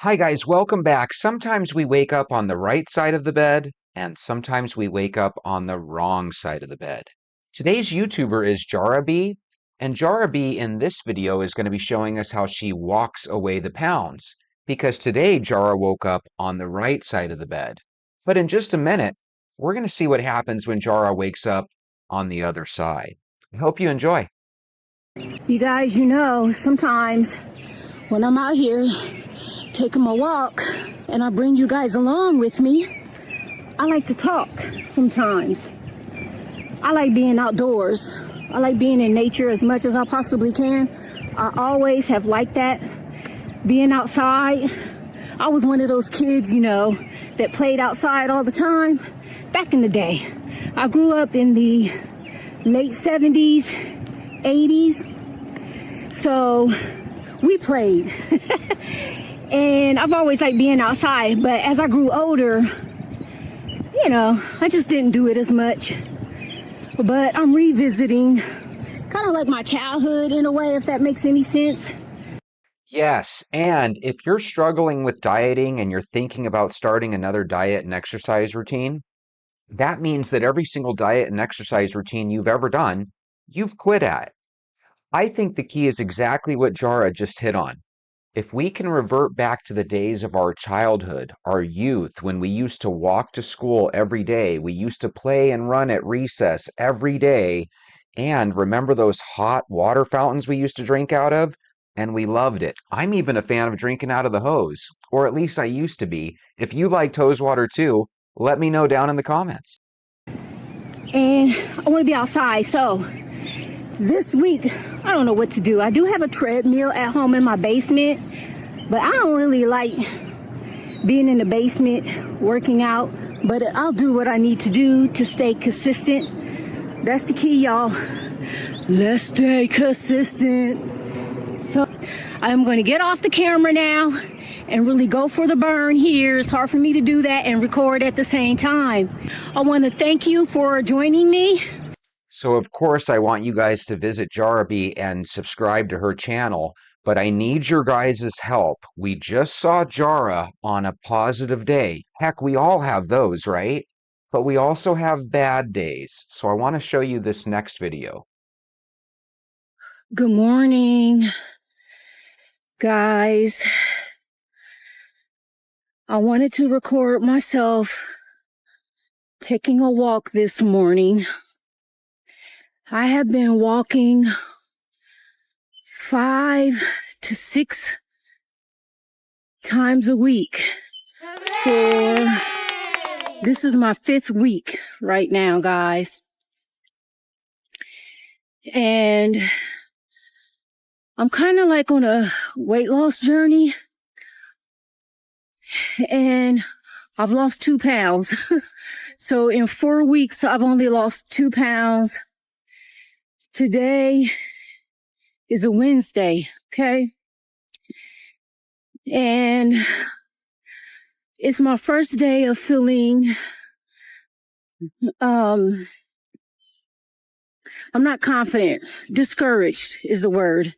Hi, guys, welcome back. Sometimes we wake up on the right side of the bed, and sometimes we wake up on the wrong side of the bed. Today's YouTuber is Jara, and Jara in this video is going to be showing us how she walks away the pounds, because today Jara woke up on the right side of the bed. But in just a minute, we're going to see what happens when Jara wakes up on the other side. I hope you enjoy. You guys, sometimes when I'm out here taking my walk and I bring you guys along with me, I like to talk sometimes. I like being outdoors. I like being in nature as much as I possibly can. I always have liked that, being outside. I was one of those kids, that played outside all the time back in the day. I grew up in the late 70s, 80s. So we played. And I've always liked being outside, but as I grew older, I just didn't do it as much. But I'm revisiting kind of like my childhood in a way, if that makes any sense. Yes, and if you're struggling with dieting and you're thinking about starting another diet and exercise routine, that means that every single diet and exercise routine you've ever done, you've quit at. I think the key is exactly what Jara just hit on. If we can revert back to the days of our childhood, our youth, when we used to walk to school every day, we used to play and run at recess every day, and remember those hot water fountains we used to drink out of? And we loved it. I'm even a fan of drinking out of the hose, or at least I used to be. If you liked hose water too, let me know down in the comments. And I want to be outside, so this week, I don't know what to do. I do have a treadmill at home in my basement, but I don't really like being in the basement working out, but I'll do what I need to do to stay consistent. That's the key, y'all. Let's stay consistent. So I'm going to get off the camera now and really go for the burn here. It's hard for me to do that and record at the same time. I want to thank you for joining me. So, of course, I want you guys to visit Jara and subscribe to her channel, but I need your guys' help. We just saw Jara on a positive day. Heck, we all have those, right? But we also have bad days. So I want to show you this next video. Good morning, guys. I wanted to record myself taking a walk this morning. I have been walking 5 to 6 times a week this is my 5th week right now, guys. And I'm kind of like on a weight loss journey, and I've lost 2 pounds. So in 4 weeks, I've only lost 2 pounds. Today is a Wednesday, okay? And it's my first day of feeling, I'm not confident. Discouraged is the word.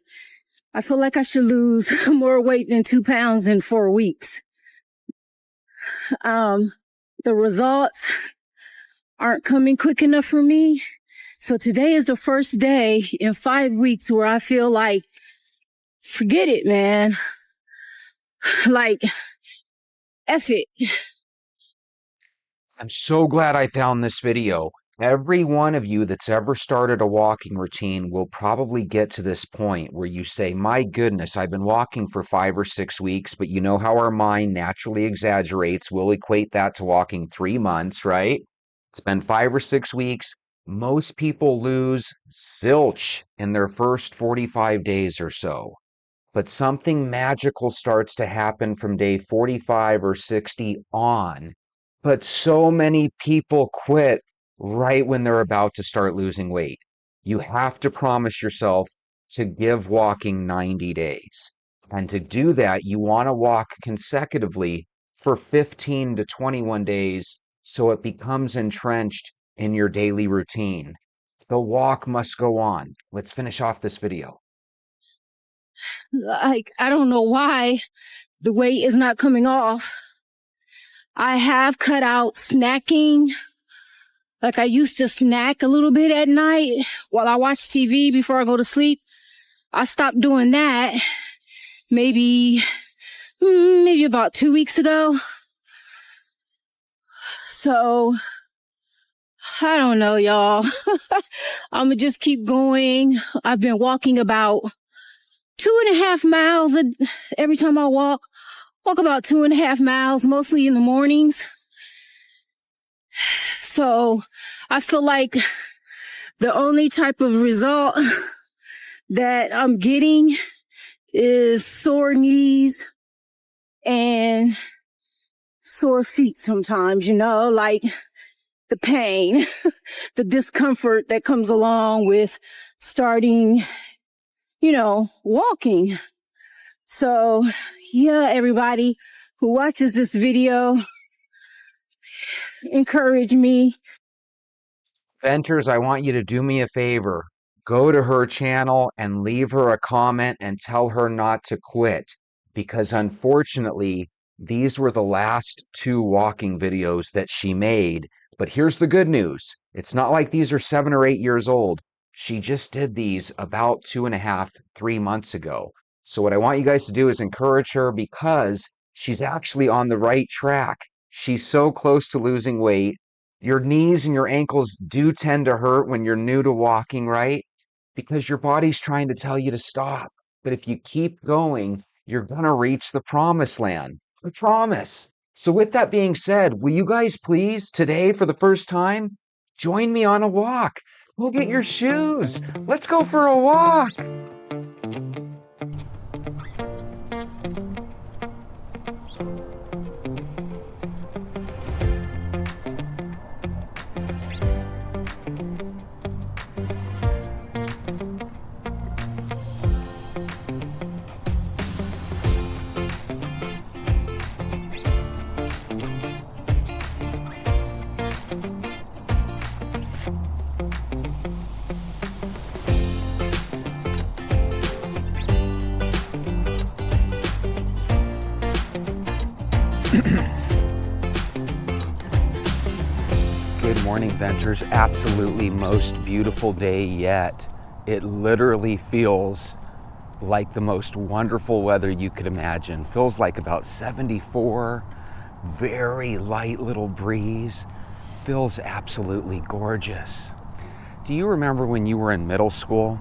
I feel like I should lose more weight than 2 pounds in 4 weeks. The results aren't coming quick enough for me. So today is the first day in 5 weeks where I feel like, forget it, man. Like, F it. I'm so glad I found this video. Every one of you that's ever started a walking routine will probably get to this point where you say, my goodness, I've been walking for 5 or 6 weeks, but you know how our mind naturally exaggerates. We'll equate that to walking 3 months, right? It's been 5 or 6 weeks. Most people lose zilch in their first 45 days or so. But something magical starts to happen from day 45 or 60 on. But so many people quit right when they're about to start losing weight. You have to promise yourself to give walking 90 days. And to do that, you want to walk consecutively for 15 to 21 days so it becomes entrenched in your daily routine. The walk must go on. Let's finish off this video. Like, I don't know why the weight is not coming off. I have cut out snacking. Like I used to snack a little bit at night while I watch TV before I go to sleep. I stopped doing that maybe about 2 weeks ago. So I don't know, y'all. I'm gonna just keep going. I've been walking about 2.5 miles every time I walk about 2.5 miles, mostly in the mornings. So I feel like the only type of result that I'm getting is sore knees and sore feet sometimes, like the pain, the discomfort that comes along with starting, walking. So yeah, everybody who watches this video, encourage me. Venters, I want you to do me a favor. Go to her channel and leave her a comment and tell her not to quit. Because unfortunately, these were the last 2 walking videos that she made. But here's the good news. It's not like these are 7 or 8 years old. She just did these about 2.5, 3 months ago. So what I want you guys to do is encourage her because she's actually on the right track. She's so close to losing weight. Your knees and your ankles do tend to hurt when you're new to walking, right? Because your body's trying to tell you to stop. But if you keep going, you're going to reach the promised land. I promise. So with that being said, will you guys please today for the first time, join me on a walk? Go get your shoes. Let's go for a walk. Good morning, Venters. Absolutely most beautiful day yet. It literally feels like the most wonderful weather you could imagine. Feels like about 74, very light little breeze. Feels absolutely gorgeous. Do you remember when you were in middle school?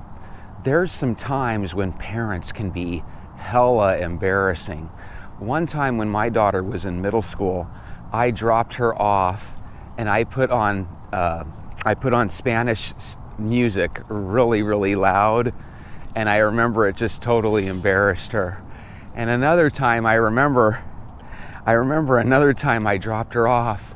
There's some times when parents can be hella embarrassing. One time when my daughter was in middle school, I dropped her off and I put on Spanish music really, really loud, and I remember it just totally embarrassed her. And another time I remember another time I dropped her off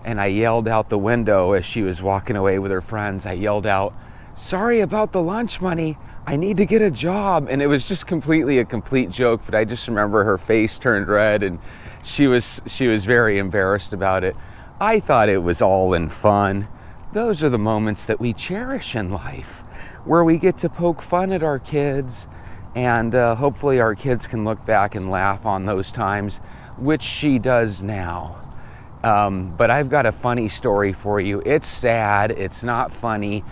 and I yelled out the window as she was walking away with her friends. I yelled out, "Sorry about the lunch money. I need to get a job." And it was just a complete joke, but I just remember her face turned red and she was very embarrassed about it. I thought it was all in fun. Those are the moments that we cherish in life, where we get to poke fun at our kids, and hopefully our kids can look back and laugh on those times, which she does now. But I've got a funny story for you. It's sad, it's not funny,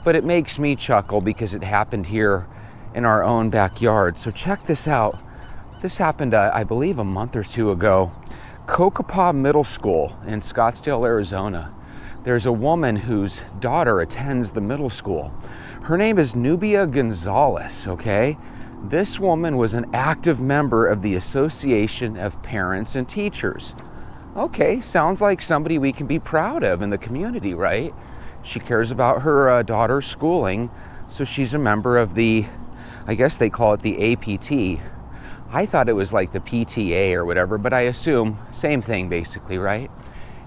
but it makes me chuckle because it happened here in our own backyard. So check this out. This happened, I believe, a month or 2 ago. Cocopah Middle School in Scottsdale, Arizona. There's a woman whose daughter attends the middle school. Her name is Nubia Gonzalez, okay? This woman was an active member of the Association of Parents and Teachers. Okay, sounds like somebody we can be proud of in the community, right? She cares about her daughter's schooling, so she's a member of the, I guess they call it the APT. I thought it was like the PTA or whatever, but I assume same thing basically, right?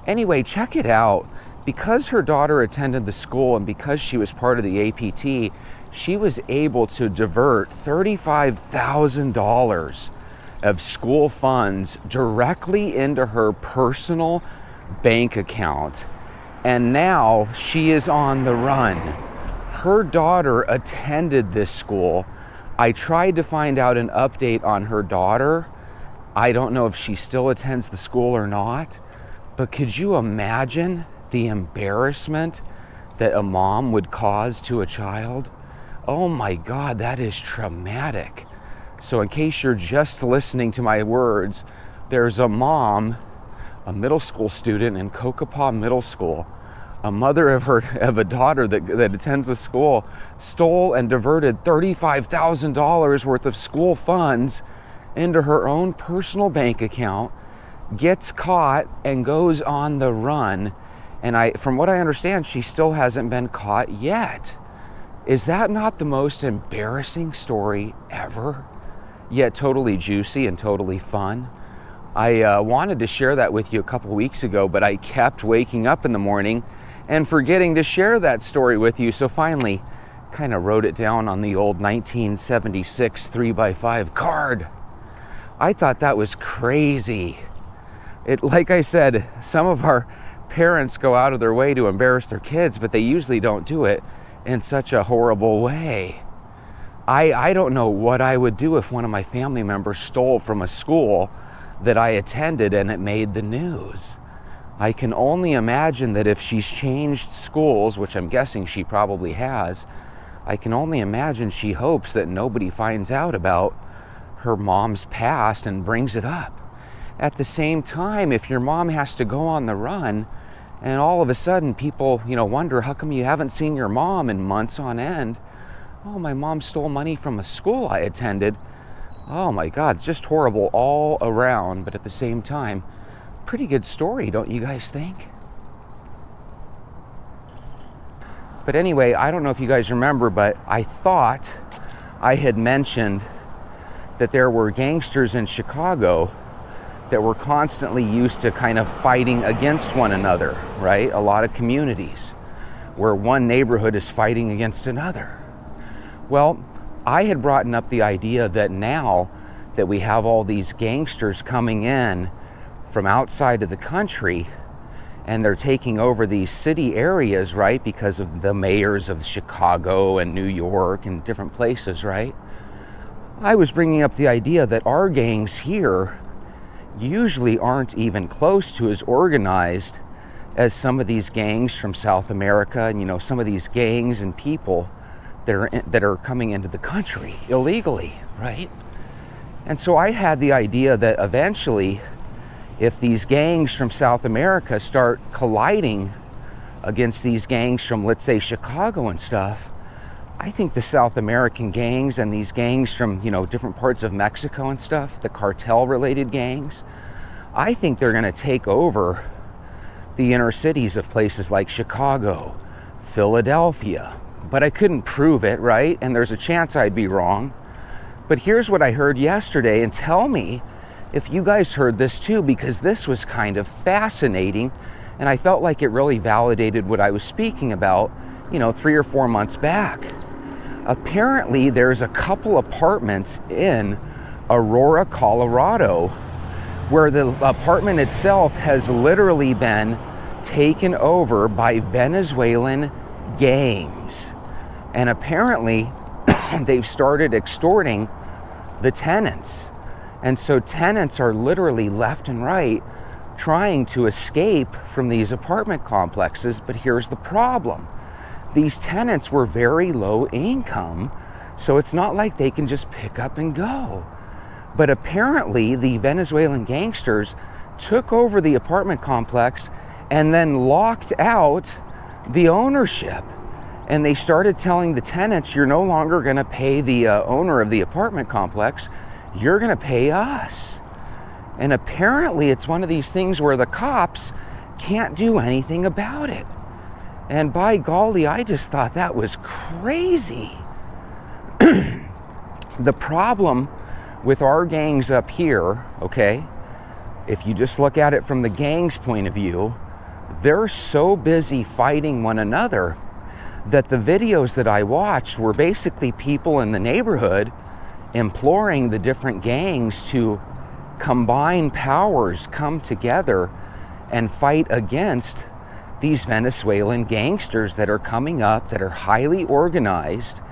Anyway, check it out. Because her daughter attended the school and because she was part of the APT, she was able to divert $35,000 of school funds directly into her personal bank account. And now she is on the run. Her daughter attended this school. I tried to find out an update on her daughter, I don't know if she still attends the school or not, but could you imagine the embarrassment that a mom would cause to a child? Oh my God, that is traumatic. So in case you're just listening to my words, there's a mom, a middle school student in Kokopah Middle School, a mother of a daughter that attends the school, stole and diverted $35,000 worth of school funds into her own personal bank account, gets caught and goes on the run. And from what I understand, she still hasn't been caught yet. Is that not the most embarrassing story ever? Yet totally juicy and totally fun. I wanted to share that with you a couple weeks ago, but I kept waking up in the morning and forgetting to share that story with you. So finally, kind of wrote it down on the old 1976 3x5 card. I thought that was crazy. Like I said, some of our parents go out of their way to embarrass their kids, but they usually don't do it in such a horrible way. I don't know what I would do if one of my family members stole from a school that I attended and it made the news. I can only imagine that if she's changed schools, which I'm guessing she probably has, I can only imagine she hopes that nobody finds out about her mom's past and brings it up. At the same time, if your mom has to go on the run and all of a sudden people, wonder how come you haven't seen your mom in months on end? Oh, my mom stole money from a school I attended. Oh my God, just horrible all around, but at the same time, pretty good story, don't you guys think? But anyway, I don't know if you guys remember, but I thought I had mentioned that there were gangsters in Chicago that were constantly used to kind of fighting against one another, right? A lot of communities where one neighborhood is fighting against another. Well, I had brought up the idea that now that we have all these gangsters coming in from outside of the country and they're taking over these city areas, right? Because of the mayors of Chicago and New York and different places, right? I was bringing up the idea that our gangs here usually aren't even close to as organized as some of these gangs from South America and, some of these gangs and people that are coming into the country illegally, right? And so I had the idea that eventually, if these gangs from South America start colliding against these gangs from, let's say, Chicago and stuff, I think the South American gangs and these gangs from, different parts of Mexico and stuff, the cartel-related gangs, I think they're going to take over the inner cities of places like Chicago, Philadelphia. But I couldn't prove it, right? And there's a chance I'd be wrong. But here's what I heard yesterday, and tell me if you guys heard this too, because this was kind of fascinating, and I felt like it really validated what I was speaking about, 3 or 4 months back. Apparently, there's a couple apartments in Aurora, Colorado, where the apartment itself has literally been taken over by Venezuelan gangs. And apparently, they've started extorting the tenants. And so tenants are literally left and right trying to escape from these apartment complexes. But here's the problem. These tenants were very low income, so it's not like they can just pick up and go. But apparently, the Venezuelan gangsters took over the apartment complex and then locked out the ownership. And they started telling the tenants, you're no longer going to pay the owner of the apartment complex, you're going to pay us. And apparently it's one of these things where the cops can't do anything about it. And by golly, I just thought that was crazy. The problem with our gangs up here, okay, if you just look at it from the gang's point of view, they're so busy fighting one another that the videos that I watched were basically people in the neighborhood imploring the different gangs to combine powers, come together and fight against these Venezuelan gangsters that are coming up, that are highly organized.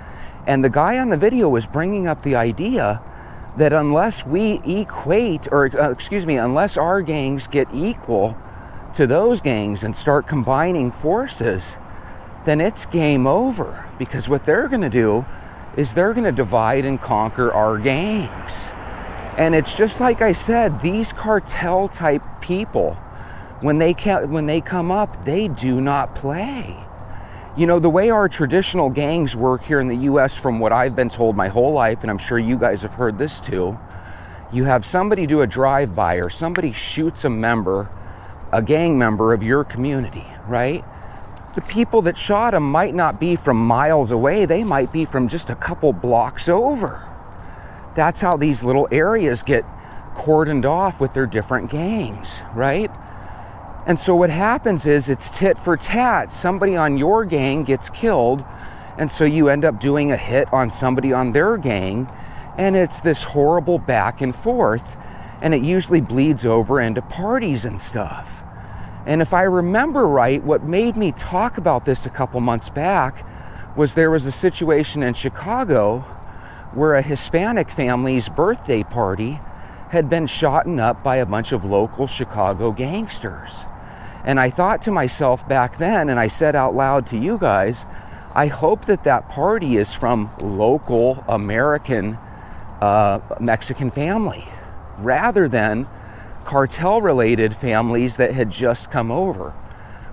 And the guy on the video was bringing up the idea that unless we equate, or unless our gangs get equal to those gangs and start combining forces, then it's game over. Because what they're going to do is they're going to divide and conquer our gangs. And it's just like I said, these cartel type people, when they come up, they do not play. You know, the way our traditional gangs work here in the US, from what I've been told my whole life, and I'm sure you guys have heard this too, you have somebody do a drive-by, or somebody shoots a gang member of your community, right? The people that shot him might not be from miles away, they might be from just a couple blocks over. That's how these little areas get cordoned off with their different gangs, right? And so what happens is it's tit for tat. Somebody on your gang gets killed, and so you end up doing a hit on somebody on their gang, and it's this horrible back and forth, and it usually bleeds over into parties and stuff. And if I remember right, what made me talk about this a couple months back was there was a situation in Chicago where a Hispanic family's birthday party had been shot up by a bunch of local Chicago gangsters. And I thought to myself back then, and I said out loud to you guys, I hope that that party is from local American Mexican family, rather than cartel-related families that had just come over.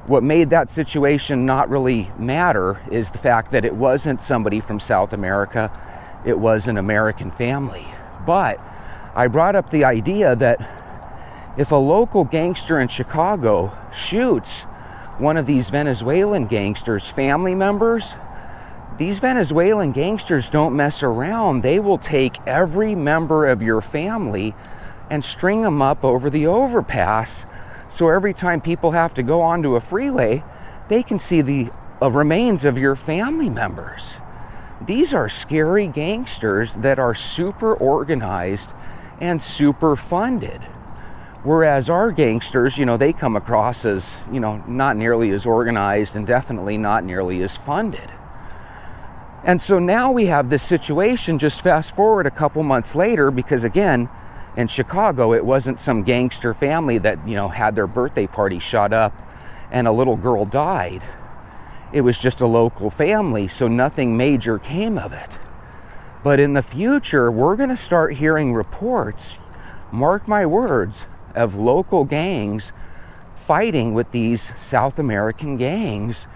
What made that situation not really matter is the fact that it wasn't somebody from South America, it was an American family. But I brought up the idea that if a local gangster in Chicago shoots one of these Venezuelan gangsters' family members, these Venezuelan gangsters don't mess around. They will take every member of your family and string them up over the overpass, so every time people have to go onto a freeway, they can see the remains of your family members. These are scary gangsters that are super organized and super funded. Whereas our gangsters, you know, they come across as, you know, not nearly as organized and definitely not nearly as funded. And so now we have this situation, just fast forward a couple months later, because again, in Chicago, it wasn't some gangster family that, you know, had their birthday party shot up and a little girl died. It was just a local family, so nothing major came of it. But in the future, we're going to start hearing reports, mark my words, of local gangs fighting with these South American gangs,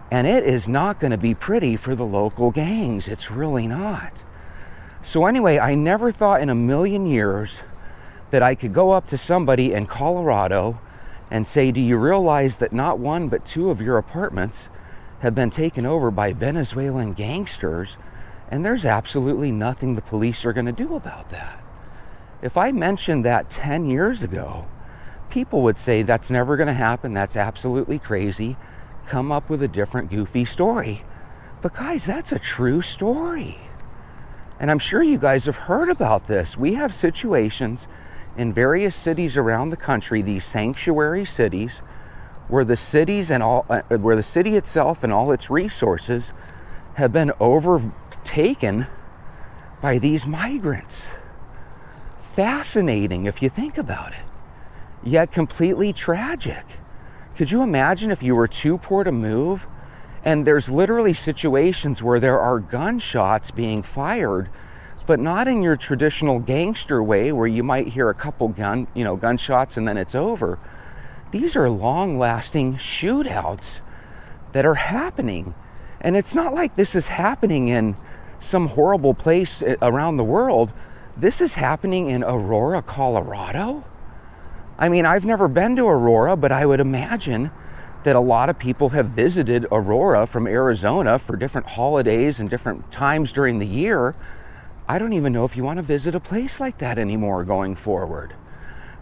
and it is not going to be pretty for the local gangs. It's really not. So anyway, I never thought in a million years that I could go up to somebody in Colorado and say, do you realize that not one but two of your apartments have been taken over by Venezuelan gangsters, and there's absolutely nothing the police are going to do about that? If I mentioned that 10 years ago, people would say that's never going to happen, that's absolutely crazy, come up with a different goofy story. But guys, that's a true story. And I'm sure you guys have heard about this. We have situations in various cities around the country, these sanctuary cities, where the cities and where the city itself and all its resources have been overtaken by these migrants. Fascinating if you think about it, yet completely tragic. Could you imagine if you were too poor to move, and there's literally situations where there are gunshots being fired, but not in your traditional gangster way where you might hear a couple gunshots and then it's over. These are long-lasting shootouts that are happening. And it's not like this is happening in some horrible place around the world. This is happening in Aurora, Colorado. I mean, I've never been to Aurora, but I would imagine that a lot of people have visited Aurora from Arizona for different holidays and different times during the year. I don't even know if you want to visit a place like that anymore going forward.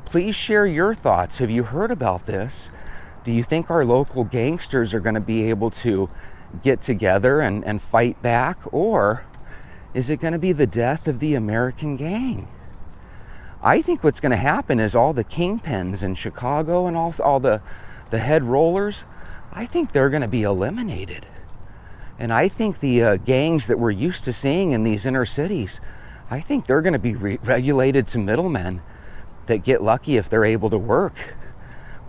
Please share your thoughts. Have you heard about this? Do you think our local gangsters are going to be able to get together and fight back? Or is it going to be the death of the American gang? I think what's going to happen is all the kingpins in Chicago and all the head rollers, I think they're going to be eliminated. And I think the gangs that we're used to seeing in these inner cities, I think they're going to be regulated to middlemen that get lucky if they're able to work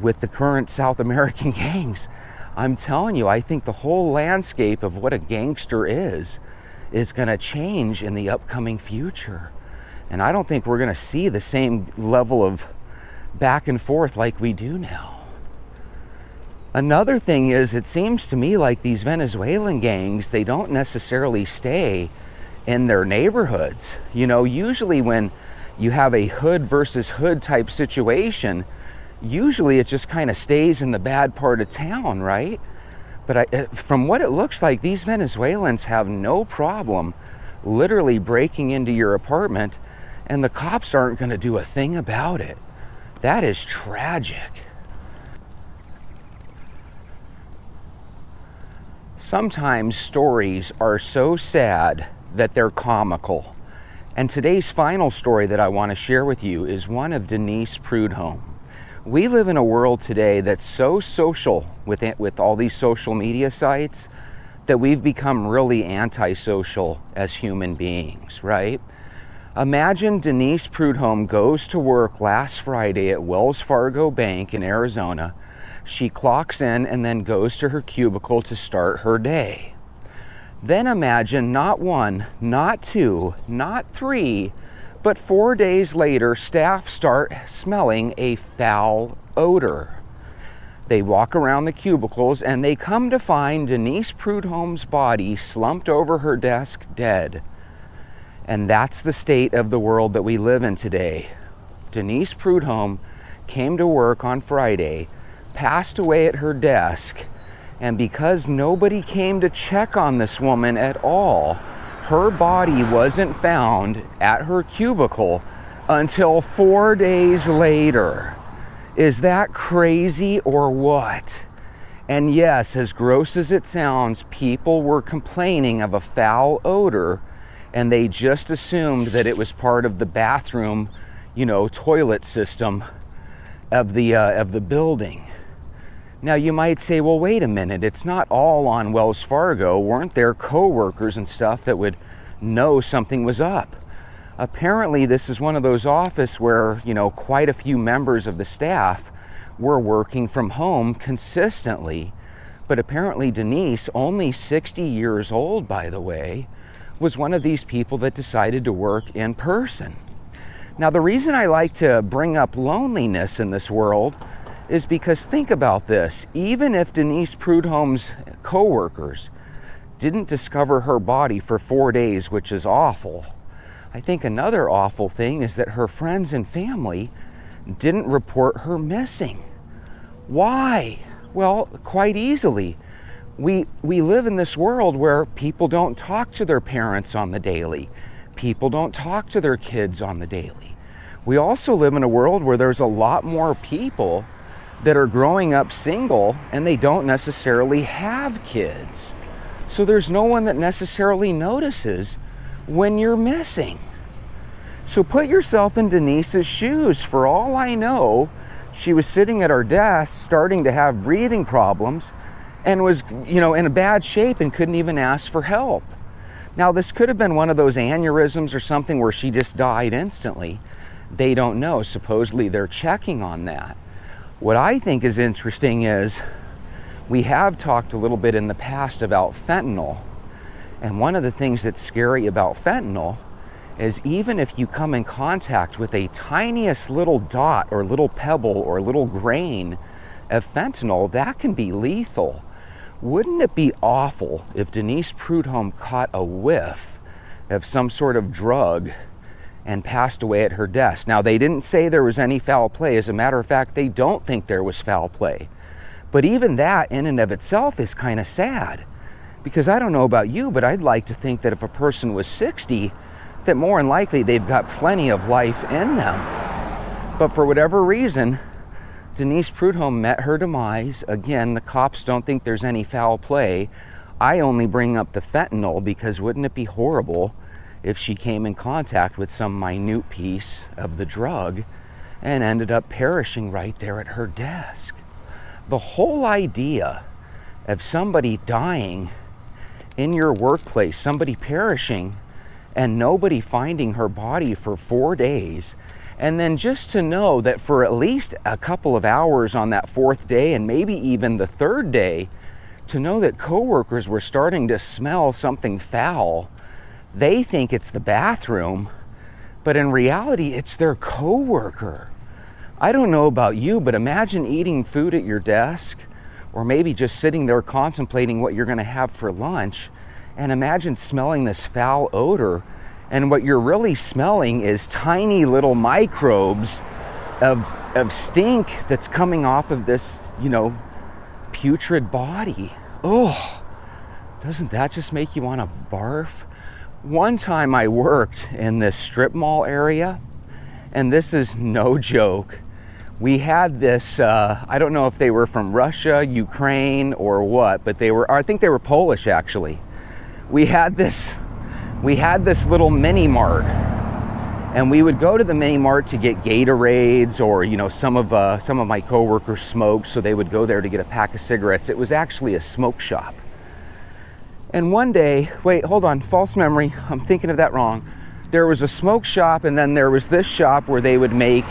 with the current South American gangs. I'm telling you, I think the whole landscape of what a gangster is going to change in the upcoming future. And I don't think we're going to see the same level of back and forth like we do now. Another thing is, it seems to me like these Venezuelan gangs, they don't necessarily stay in their neighborhoods. You know, usually when you have a hood versus hood type situation, usually it just kind of stays in the bad part of town, right? But from what it looks like, these Venezuelans have no problem literally breaking into your apartment, and the cops aren't going to do a thing about it. That is tragic. Sometimes stories are so sad that they're comical. And today's final story that I want to share with you is one of Denise Prudhomme. We live in a world today that's so social with all these social media sites that we've become really antisocial as human beings, right? Imagine Denise Prudhomme goes to work last Friday at Wells Fargo Bank in Arizona. She clocks in and then goes to her cubicle to start her day. Then imagine not one, not two, not three, but 4 days later, staff start smelling a foul odor. They walk around the cubicles and they come to find Denise Prudhomme's body slumped over her desk, dead. And that's the state of the world that we live in today. Denise Prudhomme came to work on Friday, passed away at her desk, and because nobody came to check on this woman at all, her body wasn't found at her cubicle until 4 days later. Is that crazy or what? And yes, as gross as it sounds, people were complaining of a foul odor, and they just assumed that it was part of the bathroom, toilet system of the building. Now you might say, well, wait a minute, it's not all on Wells Fargo. Weren't there co-workers and stuff that would know something was up? Apparently this is one of those offices where, quite a few members of the staff were working from home consistently. But apparently Denise, only 60 years old, by the way, was one of these people that decided to work in person. Now the reason I like to bring up loneliness in this world is because think about this. Even if Denise Prudhomme's co-workers didn't discover her body for 4 days, which is awful, I think another awful thing is that her friends and family didn't report her missing. Why? Well, quite easily. We live in this world where people don't talk to their parents on the daily. People don't talk to their kids on the daily. We also live in a world where there's a lot more people that are growing up single and they don't necessarily have kids. So there's no one that necessarily notices when you're missing. So put yourself in Denise's shoes. For all I know, she was sitting at her desk starting to have breathing problems and was, in a bad shape and couldn't even ask for help. Now this could have been one of those aneurysms or something where she just died instantly. They don't know. Supposedly they're checking on that. What I think is interesting is we have talked a little bit in the past about fentanyl. And one of the things that's scary about fentanyl is even if you come in contact with a tiniest little dot or little pebble or little grain of fentanyl, that can be lethal. Wouldn't it be awful if Denise Prudhomme caught a whiff of some sort of drug and passed away at her desk? Now, they didn't say there was any foul play. As a matter of fact, they don't think there was foul play. But even that in and of itself is kind of sad. Because I don't know about you, but I'd like to think that if a person was 60, that more than likely they've got plenty of life in them. But for whatever reason, Denise Prudhomme met her demise. Again, the cops don't think there's any foul play. I only bring up the fentanyl because wouldn't it be horrible if she came in contact with some minute piece of the drug and ended up perishing right there at her desk? The whole idea of somebody dying in your workplace, somebody perishing, and nobody finding her body for 4 days. And then just to know that for at least a couple of hours on that 4th day, and maybe even the 3rd day, to know that coworkers were starting to smell something foul. They think it's the bathroom, but in reality, it's their coworker. I don't know about you, but imagine eating food at your desk, or maybe just sitting there contemplating what you're gonna have for lunch, and imagine smelling this foul odor, and what you're really smelling is tiny little microbes of stink that's coming off of this, putrid body. Oh, doesn't that just make you want to barf? One time I worked in this strip mall area, and this is no joke. We had this, I don't know if they were from Russia, Ukraine, or what, but I think they were Polish actually. We had this little mini mart, and we would go to the mini mart to get Gatorades, or some of my coworkers smoked, so they would go there to get a pack of cigarettes. It was actually a smoke shop. And one day, wait, hold on, false memory, I'm thinking of that wrong. There was a smoke shop, and then there was this shop where they would make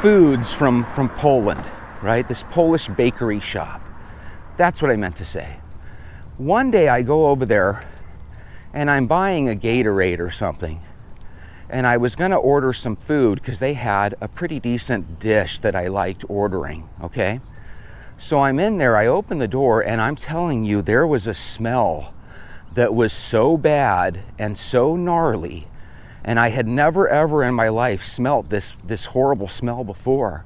foods from Poland, right? This Polish bakery shop. That's what I meant to say. One day I go over there and I'm buying a Gatorade or something, and I was gonna order some food because they had a pretty decent dish that I liked ordering, okay? So I'm in there, I open the door, and I'm telling you, there was a smell that was so bad and so gnarly, and I had never ever in my life smelt this horrible smell before,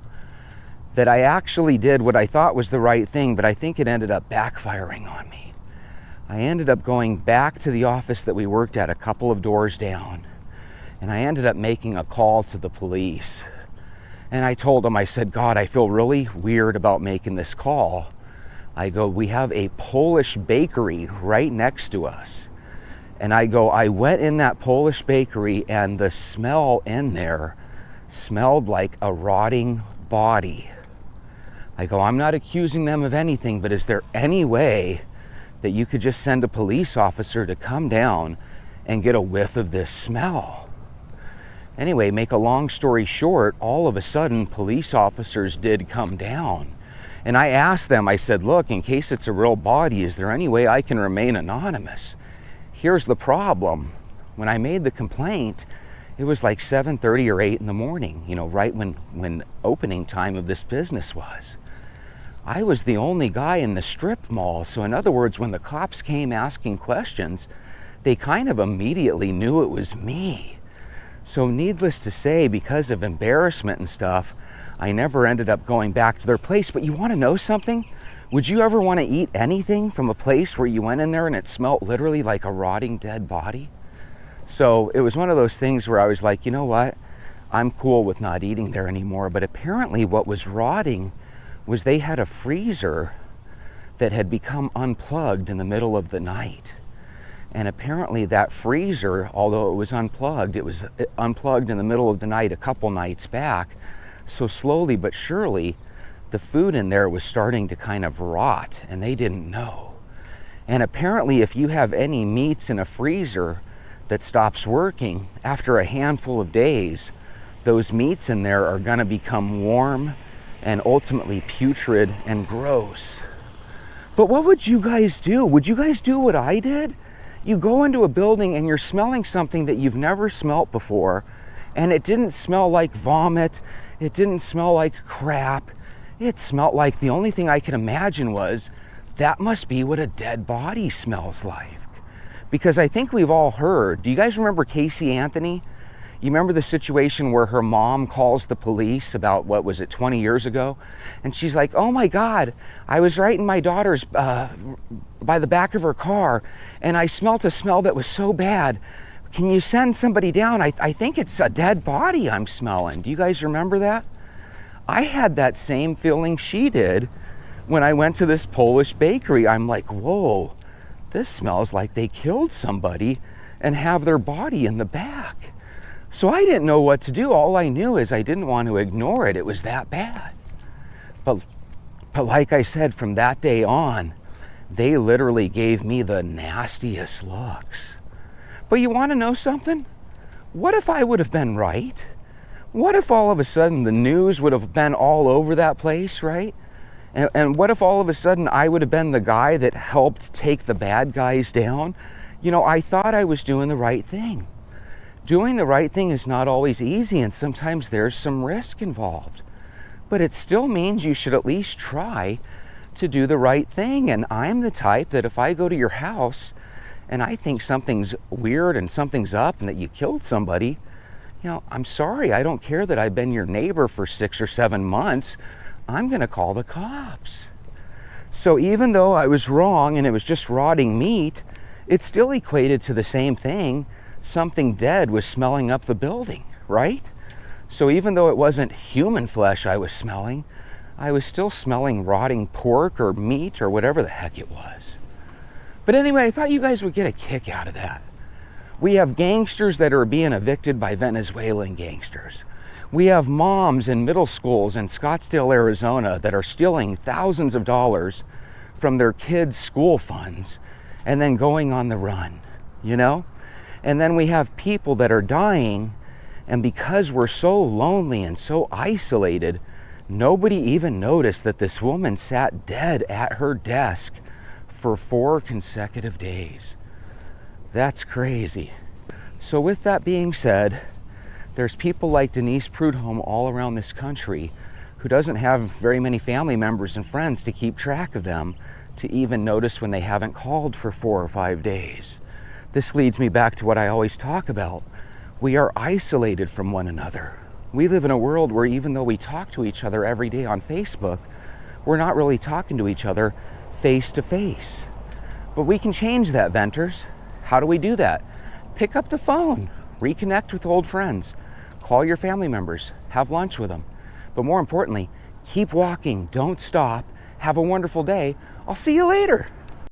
that I actually did what I thought was the right thing, but I think it ended up backfiring on me. I ended up going back to the office that we worked at a couple of doors down, and I ended up making a call to the police. And I told them, I said, God, I feel really weird about making this call. I go, we have a Polish bakery right next to us. And I go, I went in that Polish bakery, and the smell in there smelled like a rotting body. I go, I'm not accusing them of anything, but is there any way that you could just send a police officer to come down and get a whiff of this smell? Anyway, make a long story short, all of a sudden police officers did come down. And I asked them, I said, look, in case it's a real body, is there any way I can remain anonymous? Here's the problem. When I made the complaint, it was like 7:30 or 8 in the morning, right when opening time of this business was. I was the only guy in the strip mall. So in other words, when the cops came asking questions, they kind of immediately knew it was me. So needless to say, because of embarrassment and stuff, I never ended up going back to their place. But you want to know something? Would you ever want to eat anything from a place where you went in there and it smelled literally like a rotting dead body? So it was one of those things where I was like, you know what? I'm cool with not eating there anymore. But apparently what was rotting was they had a freezer that had become unplugged in the middle of the night. And apparently that freezer, although it was unplugged in the middle of the night a couple nights back. So slowly but surely, the food in there was starting to kind of rot, and they didn't know. And apparently if you have any meats in a freezer that stops working, after a handful of days, those meats in there are gonna become warm and ultimately putrid and gross. But what would you guys do? Would you guys do what I did? You go into a building and you're smelling something that you've never smelt before, and it didn't smell like vomit, it didn't smell like crap, it smelled like, the only thing I could imagine was, that must be what a dead body smells like. Because I think we've all heard, do you guys remember Casey Anthony? You remember the situation where her mom calls the police about, 20 years ago? And she's like, oh my God, I was right in my daughter's, by the back of her car, and I smelt a smell that was so bad. Can you send somebody down? I think it's a dead body I'm smelling. Do you guys remember that? I had that same feeling she did when I went to this Polish bakery. I'm like, whoa, this smells like they killed somebody and have their body in the back. So I didn't know what to do. All I knew is I didn't want to ignore it. It was that bad. But like I said, from that day on, they literally gave me the nastiest looks. But you want to know something? What if I would have been right? What if all of a sudden the news would have been all over that place, right? And what if all of a sudden I would have been the guy that helped take the bad guys down? You know, I thought I was doing the right thing. Doing the right thing is not always easy, and sometimes there's some risk involved. But it still means you should at least try to do the right thing. And I'm the type that if I go to your house and I think something's weird and something's up and that you killed somebody, you know, I'm sorry, I don't care that I've been your neighbor for 6 or 7 months. I'm going to call the cops. So even though I was wrong and it was just rotting meat, it still equated to the same thing. Something dead was smelling up the building, right? So even though it wasn't human flesh I was smelling, I was still smelling rotting pork or meat or whatever the heck it was. But anyway, I thought you guys would get a kick out of that. We have gangsters that are being evicted by Venezuelan gangsters. We have moms in middle schools in Scottsdale, Arizona that are stealing thousands of dollars from their kids' school funds and then going on the run, you know? And then we have people that are dying, and because we're so lonely and so isolated, nobody even noticed that this woman sat dead at her desk for 4 consecutive days. That's crazy. So with that being said, there's people like Denise Prudhomme all around this country who doesn't have very many family members and friends to keep track of them, to even notice when they haven't called for 4 or 5 days. This leads me back to what I always talk about. We are isolated from one another. We live in a world where even though we talk to each other every day on Facebook, we're not really talking to each other face to face. But we can change that, Venters. How do we do that? Pick up the phone, reconnect with old friends, call your family members, have lunch with them. But more importantly, keep walking, don't stop. Have a wonderful day. I'll see you later.